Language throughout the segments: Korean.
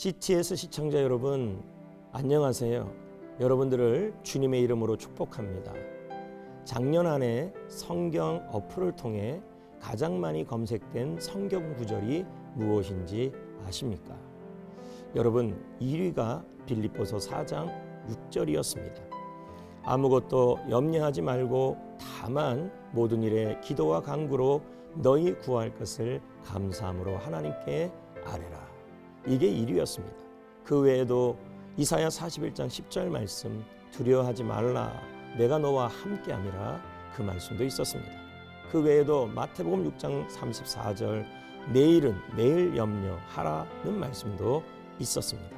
CTS 시청자 여러분, 안녕하세요. 여러분들을 주님의 이름으로 축복합니다. 작년 한 해 성경 어플을 통해 가장 많이 검색된 성경 구절이 무엇인지 아십니까? 여러분, 1위가 빌립보서 4장 6절이었습니다. 아무것도 염려하지 말고 다만 모든 일에 기도와 간구로 너희 구할 것을 감사함으로 하나님께 아뢰라. 이게 1위였습니다. 그 외에도 이사야 41장 10절 말씀, 두려워하지 말라 내가 너와 함께함이라, 그 말씀도 있었습니다. 그 외에도 마태복음 6장 34절 내일은 내일 염려하라는 말씀도 있었습니다.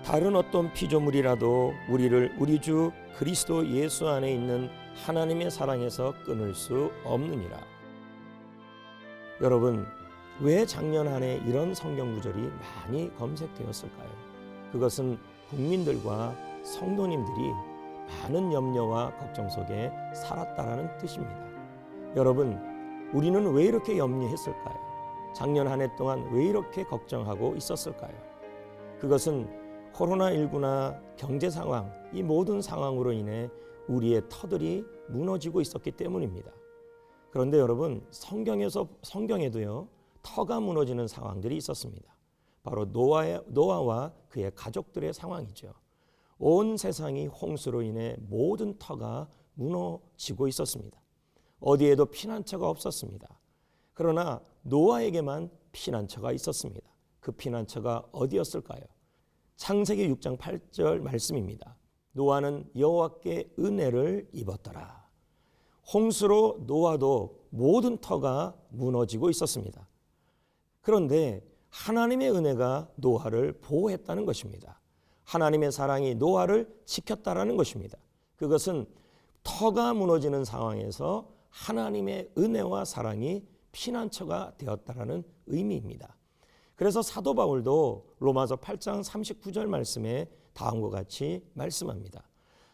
다른 어떤 피조물이라도 우리를 우리 주 그리스도 예수 안에 있는 하나님의 사랑에서 끊을 수 없느니라. 여러분, 왜 작년 한 해 이런 성경 구절이 많이 검색되었을까요? 그것은 국민들과 성도님들이 많은 염려와 걱정 속에 살았다라는 뜻입니다. 여러분, 우리는 왜 이렇게 염려했을까요? 작년 한 해 동안 왜 이렇게 걱정하고 있었을까요? 그것은 코로나19나 경제 상황, 이 모든 상황으로 인해 우리의 터들이 무너지고 있었기 때문입니다. 그런데 여러분, 성경에도요, 터가 무너지는 상황들이 있었습니다. 바로 노아와 그의 가족들의 상황이죠. 온 세상이 홍수로 인해 모든 터가 무너지고 있었습니다. 어디에도 피난처가 없었습니다. 그러나 노아에게만 피난처가 있었습니다. 그 피난처가 어디였을까요? 창세기 6장 8절 말씀입니다. 노아는 여호와께 은혜를 입었더라. 홍수로 노아도 모든 터가 무너지고 있었습니다. 그런데 하나님의 은혜가 노아를 보호했다는 것입니다. 하나님의 사랑이 노아를 지켰다라는 것입니다. 그것은 터가 무너지는 상황에서 하나님의 은혜와 사랑이 피난처가 되었다라는 의미입니다. 그래서 사도 바울도 로마서 8장 39절 말씀에 다음과 같이 말씀합니다.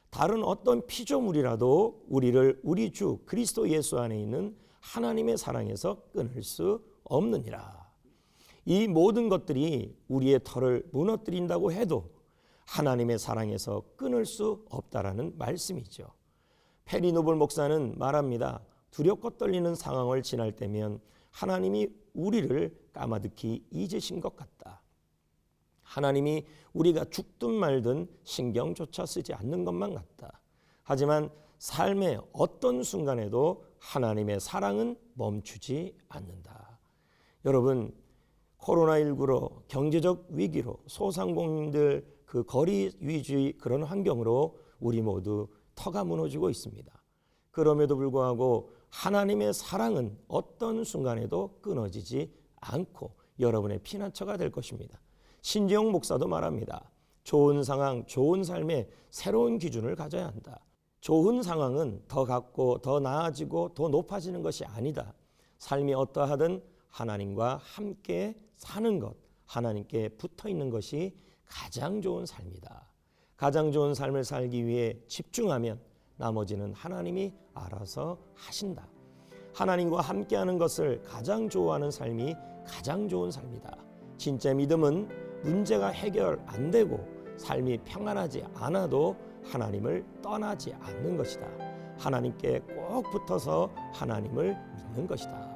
다른 어떤 피조물이라도 우리를 우리 주 그리스도 예수 안에 있는 하나님의 사랑에서 끊을 수 없느니라. 이 모든 것들이 우리의 터를 무너뜨린다고 해도 하나님의 사랑에서 끊을 수 없다라는 말씀이죠. 페리 노블 목사는 말합니다. 두렵고 떨리는 상황을 지날 때면 하나님이 우리를 까마득히 잊으신 것 같다. 하나님이 우리가 죽든 말든 신경조차 쓰지 않는 것만 같다. 하지만 삶의 어떤 순간에도 하나님의 사랑은 멈추지 않는다. 여러분, 코로나19로 경제적 위기로 소상공인들 그 거리 위주의 그런 환경으로 우리 모두 터가 무너지고 있습니다. 그럼에도 불구하고 하나님의 사랑은 어떤 순간에도 끊어지지 않고 여러분의 피난처가 될 것입니다. 신지영 목사도 말합니다. 좋은 상황, 좋은 삶에 새로운 기준을 가져야 한다. 좋은 상황은 더 갖고 더 나아지고 더 높아지는 것이 아니다. 삶이 어떠하든 하나님과 함께 사는 것, 하나님께 붙어 있는 것이 가장 좋은 삶이다. 가장 좋은 삶을 살기 위해 집중하면 나머지는 하나님이 알아서 하신다. 하나님과 함께하는 것을 가장 좋아하는 삶이 가장 좋은 삶이다. 진짜 믿음은 문제가 해결 안 되고 삶이 평안하지 않아도 하나님을 떠나지 않는 것이다. 하나님께 꼭 붙어서 하나님을 믿는 것이다.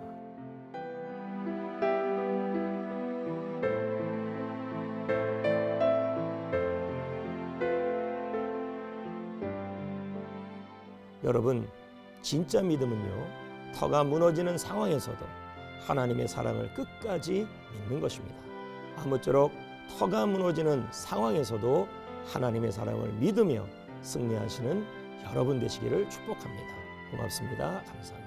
여러분, 진짜 믿음은요, 터가 무너지는 상황에서도 하나님의 사랑을 끝까지 믿는 것입니다. 아무쪼록 터가 무너지는 상황에서도 하나님의 사랑을 믿으며 승리하시는 여러분 되시기를 축복합니다. 고맙습니다. 감사합니다.